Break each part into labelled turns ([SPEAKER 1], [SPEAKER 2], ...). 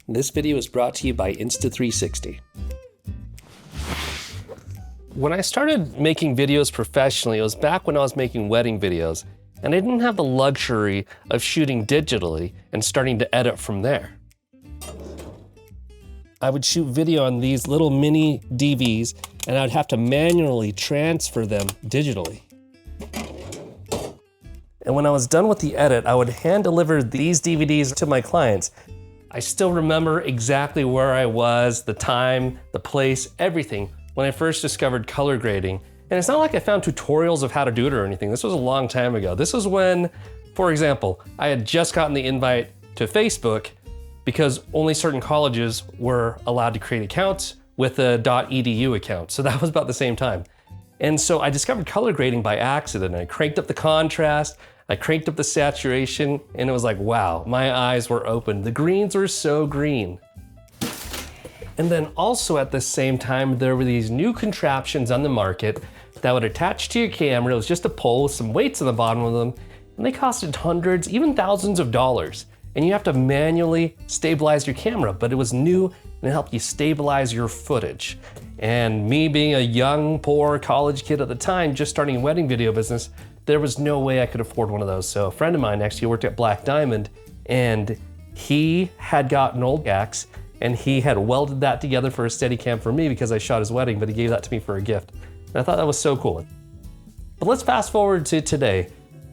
[SPEAKER 1] This video is brought to you by Insta360. When I started making videos professionally, it was back when I was making wedding videos, and I didn't have the luxury of shooting digitally and starting to edit from there. I would shoot video on these little mini DVs, and I'd have to manually transfer them digitally. And when I was done with the edit, I would hand deliver these DVDs to my clients. I still remember exactly where I was, the time, the place, everything when I first discovered color grading. And it's not like I found tutorials of how to do it or anything. This was a long time ago. This was when, for example, I had just gotten the invite to Facebook because only certain colleges were allowed to create accounts with a .edu account. So that was about the same time. And so I discovered color grading by accident. I cranked up the contrast, I cranked up the saturation, and it was like, wow, my eyes were open. The greens were so green. And then also at the same time, there were these new contraptions on the market that would attach to your camera. It was just a pole with some weights on the bottom of them, and they costed hundreds, even thousands of dollars. And you have to manually stabilize your camera, but it was new and it helped you stabilize your footage. And me being a young, poor college kid at the time, just starting a wedding video business, there was no way I could afford one of those. So a friend of mine actually worked at Black Diamond, and he had got an old axe and he had welded that together for a Steadicam for me because I shot his wedding, but he gave that to me for a gift. And I thought that was so cool. But let's fast forward to today.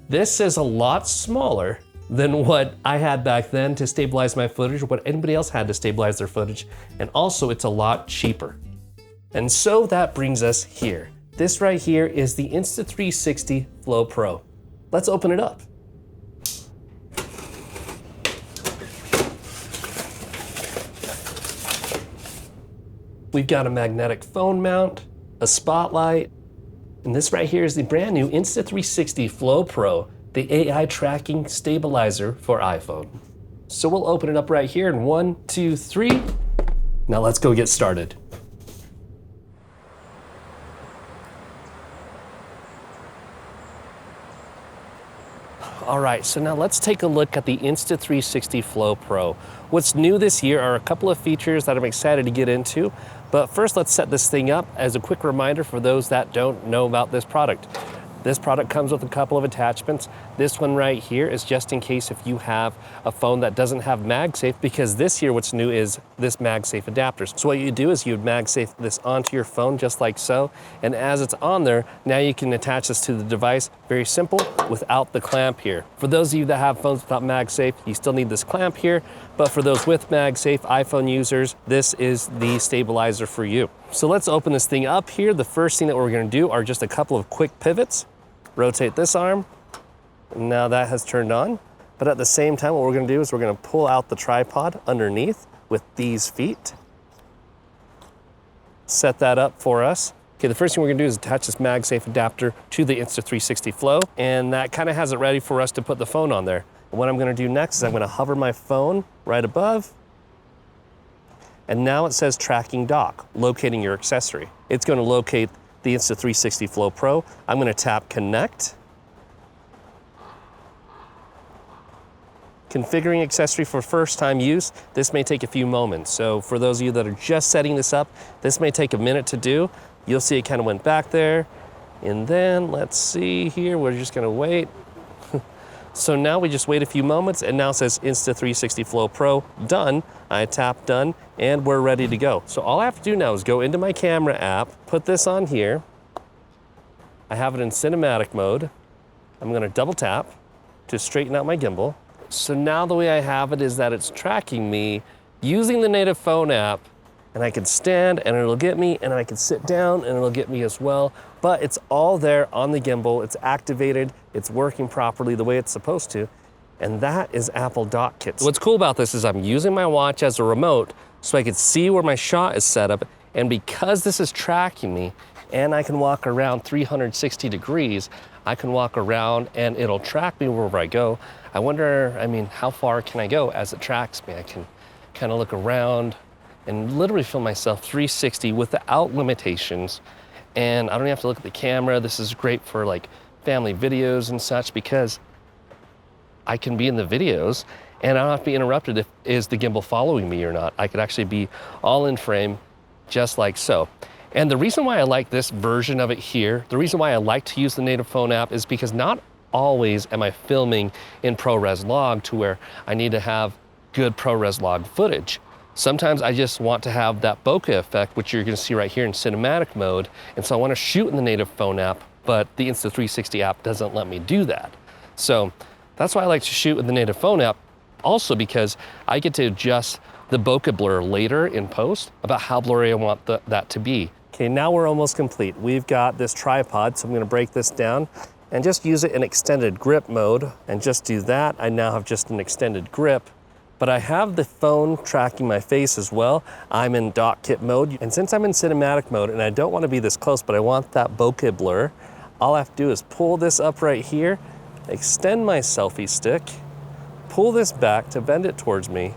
[SPEAKER 1] This is a lot smaller than what I had back then to stabilize my footage or what anybody else had to stabilize their footage. And also it's a lot cheaper. And so that brings us here. This right here is the Insta360 Flow Pro. Let's open it up. We've got a magnetic phone mount, a spotlight, and this right here is the brand new Insta360 Flow Pro, the AI tracking stabilizer for iPhone. So we'll open it up right here in 1, 2, 3. Now let's go get started. All right, so now let's take a look at the Insta360 Flow Pro. What's new this year are a couple of features that I'm excited to get into, but first let's set this thing up as a quick reminder for those that don't know about this product. This product comes with a couple of attachments. This one right here is just in case if you have a phone that doesn't have MagSafe, because this year what's new is this MagSafe adapter. So what you do is you would MagSafe this onto your phone just like so, and as it's on there, now you can attach this to the device, very simple, without the clamp here. For those of you that have phones without MagSafe, you still need this clamp here, but for those with MagSafe iPhone users, this is the stabilizer for you. So let's open this thing up here. The first thing that we're gonna do are just a couple of quick pivots. Rotate this arm, and now that has turned on. But at the same time, what we're gonna do is we're gonna pull out the tripod underneath with these feet. Set that up for us. Okay, the first thing we're gonna do is attach this MagSafe adapter to the Insta360 Flow, and that kind of has it ready for us to put the phone on there. And what I'm gonna do next is I'm gonna hover my phone right above, and now it says tracking dock, locating your accessory. It's gonna locate the Insta360 Flow Pro. I'm gonna tap connect. Configuring accessory for first time use, this may take a few moments. So for those of you that are just setting this up, this may take a minute to do. You'll see it kind of went back there. And then let's see here, we're just gonna wait. So now we just wait a few moments, and now it says Insta360 Flow Pro, done. I tap done, and we're ready to go. So all I have to do now is go into my camera app, put this on here. I have it in cinematic mode. I'm gonna double tap to straighten out my gimbal. So now the way I have it is that it's tracking me using the native phone app, and I can stand and it'll get me, and I can sit down and it'll get me as well. But it's all there on the gimbal, it's activated, it's working properly the way it's supposed to, and that is Apple DockKit. What's cool about this is I'm using my watch as a remote so I can see where my shot is set up, and because this is tracking me, and I can walk around 360 degrees, I can walk around and it'll track me wherever I go. I wonder, how far can I go as it tracks me? I can kind of look around and literally film myself 360 without limitations. And I don't even have to look at the camera. This is great for like family videos and such because I can be in the videos and I don't have to be interrupted if is the gimbal following me or not. I could actually be all in frame, just like so. And the reason why I like this version of it here, the reason why I like to use the native phone app is because not always am I filming in ProRes log to where I need to have good ProRes log footage. Sometimes I just want to have that bokeh effect, which you're gonna see right here in cinematic mode. And so I wanna shoot in the native phone app, but the Insta360 app doesn't let me do that. So that's why I like to shoot with the native phone app. Also because I get to adjust the bokeh blur later in post about how blurry I want that to be. Okay, now we're almost complete. We've got this tripod, so I'm gonna break this down and just use it in extended grip mode and just do that. I now have just an extended grip, but I have the phone tracking my face as well. I'm in DockKit mode, and since I'm in cinematic mode and I don't wanna be this close, but I want that bokeh blur, all I have to do is pull this up right here, extend my selfie stick, pull this back to bend it towards me,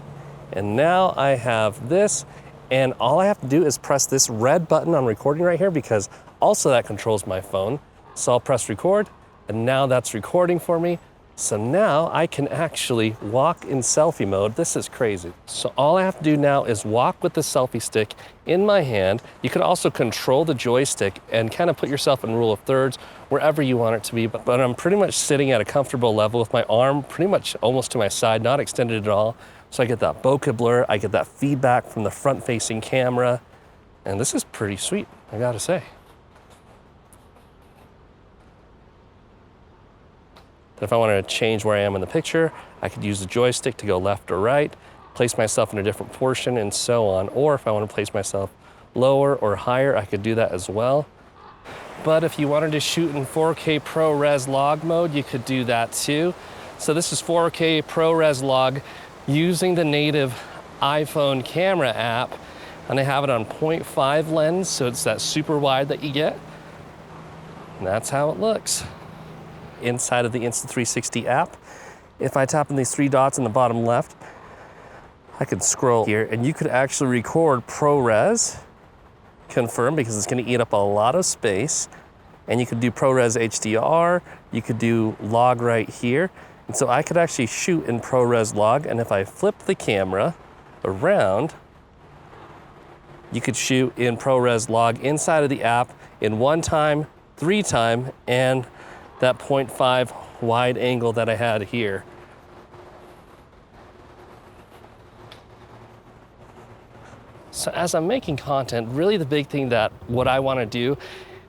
[SPEAKER 1] and now I have this, and all I have to do is press this red button on recording right here, because also that controls my phone. So I'll press record, and now that's recording for me. So now I can actually walk in selfie mode. This is crazy. So all I have to do now is walk with the selfie stick in my hand. You could also control the joystick and kind of put yourself in rule of thirds, wherever you want it to be. But I'm pretty much sitting at a comfortable level with my arm pretty much almost to my side, not extended at all. So I get that bokeh blur, I get that feedback from the front-facing camera, and this is pretty sweet, I gotta say. If I wanted to change where I am in the picture, I could use the joystick to go left or right, place myself in a different portion, and so on. Or if I want to place myself lower or higher, I could do that as well. But if you wanted to shoot in 4K ProRes log mode, you could do that too. So this is 4K ProRes log using the native iPhone camera app, and I have it on 0.5 lens, so it's that super wide that you get. And that's how it looks inside of the Insta360 app. If I tap on these three dots in the bottom left, I could scroll here and you could actually record ProRes, confirm, because it's gonna eat up a lot of space. And you could do ProRes HDR, you could do log right here. And so I could actually shoot in ProRes log, and if I flip the camera around, you could shoot in ProRes log inside of the app in 1x, 3x, and that 0.5 wide angle that I had here. So as I'm making content, really the big thing that what I want to do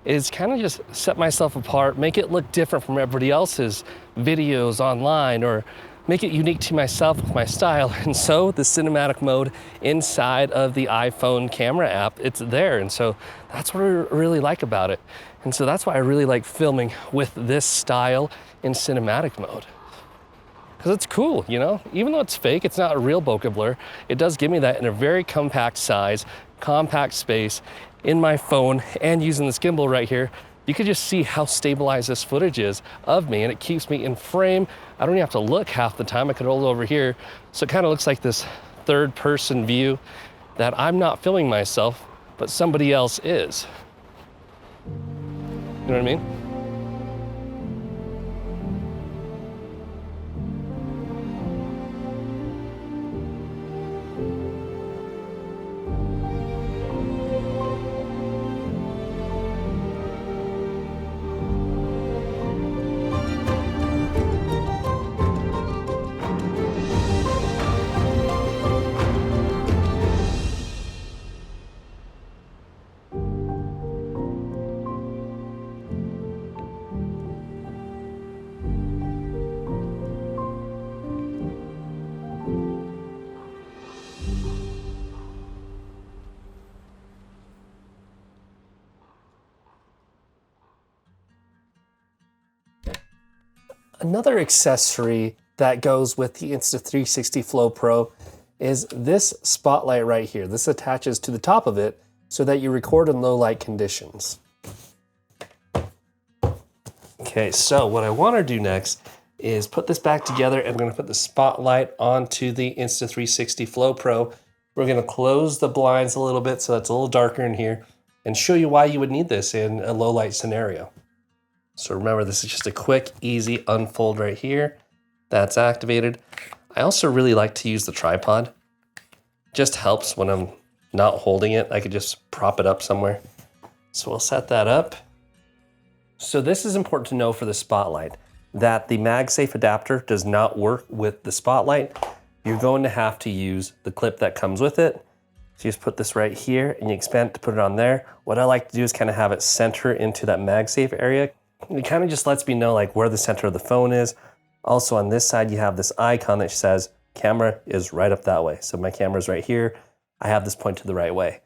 [SPEAKER 1] is kind of just set myself apart, make it look different from everybody else's videos online, or make it unique to myself with my style. And so the cinematic mode inside of the iPhone camera app, it's there. And so that's what I really like about it. And so that's why I really like filming with this style in cinematic mode. Because it's cool, you know? Even though it's fake, it's not a real bokeh blur, it does give me that in a very compact size, compact space in my phone, and using this gimbal right here, you can just see how stabilized this footage is of me, and it keeps me in frame. I don't even have to look half the time. I could hold over here. So it kind of looks like this third person view that I'm not filming myself, but somebody else is. You know what I mean? Another accessory that goes with the Insta360 Flow Pro is this spotlight right here. This attaches to the top of it so that you record in low light conditions. Okay, so what I want to do next is put this back together, and I'm going to put the spotlight onto the Insta360 Flow Pro. We're going to close the blinds a little bit so that's a little darker in here, and show you why you would need this in a low light scenario. So remember, this is just a quick, easy unfold right here. That's activated. I also really like to use the tripod. Just helps when I'm not holding it. I could just prop it up somewhere. So we'll set that up. So this is important to know for the spotlight, that the MagSafe adapter does not work with the spotlight. You're going to have to use the clip that comes with it. So you just put this right here and you expand it to put it on there. What I like to do is kind of have it center into that MagSafe area. It kind of just lets me know like where the center of the phone is. Also on this side, you have this icon that says camera is right up that way. So my camera is right here. I have this point to the right way.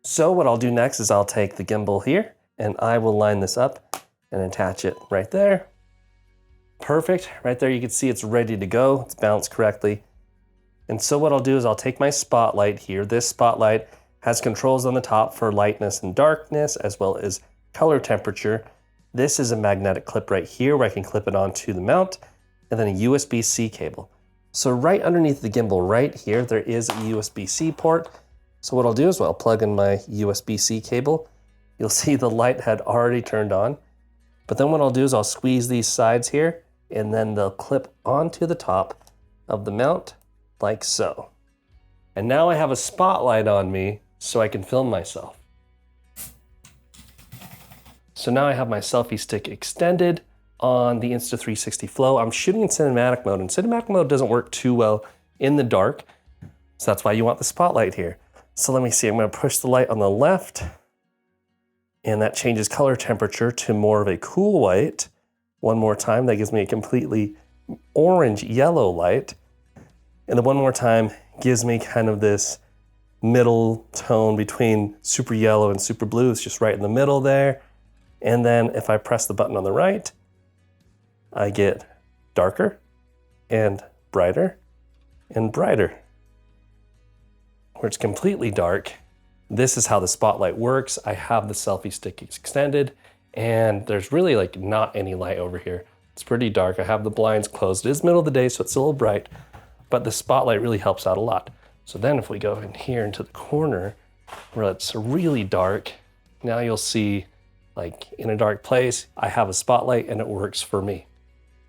[SPEAKER 1] So what I'll do next is I'll take the gimbal here and I will line this up and attach it right there. Perfect. Right there you can see it's ready to go. It's balanced correctly. And so what I'll do is I'll take my spotlight here. This spotlight has controls on the top for lightness and darkness, as well as color temperature. This is a magnetic clip right here where I can clip it onto the mount, and then a USB-C cable. So right underneath the gimbal right here, there is a USB-C port. So what I'll do is I'll plug in my USB-C cable. You'll see the light had already turned on. But then what I'll do is I'll squeeze these sides here, and then they'll clip onto the top of the mount like so. And now I have a spotlight on me so I can film myself. So now I have my selfie stick extended on the Insta360 Flow. I'm shooting in cinematic mode, and cinematic mode doesn't work too well in the dark. So that's why you want the spotlight here. So let me see, I'm gonna push the light on the left, and that changes color temperature to more of a cool white. One more time, that gives me a completely orange yellow light. And then one more time gives me kind of this middle tone between super yellow and super blue. It's just right in the middle there. And then if I press the button on the right, I get darker and brighter and brighter. Where it's completely dark, this is how the spotlight works. I have the selfie stick extended and there's really like not any light over here. It's pretty dark. I have the blinds closed. It is middle of the day, so it's a little bright, but the spotlight really helps out a lot. So then if we go in here into the corner where it's really dark, now you'll see like in a dark place, I have a spotlight and it works for me.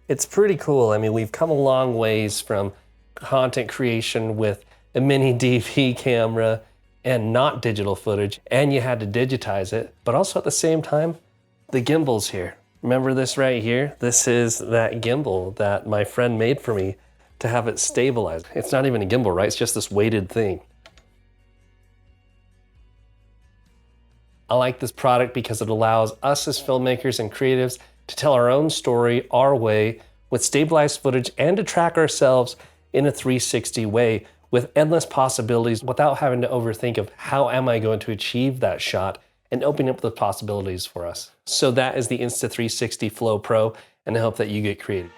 [SPEAKER 1] It's pretty cool. I mean, we've come a long ways from content creation with a mini DV camera and not digital footage, and you had to digitize it, but also at the same time, the gimbal's here. Remember this right here? This is that gimbal that my friend made for me to have it stabilized. It's not even a gimbal, right? It's just this weighted thing. I like this product because it allows us as filmmakers and creatives to tell our own story our way with stabilized footage and to track ourselves in a 360 way with endless possibilities without having to overthink of how am I going to achieve that shot and opening up the possibilities for us. So that is the Insta360 Flow Pro, and I hope that you get creative.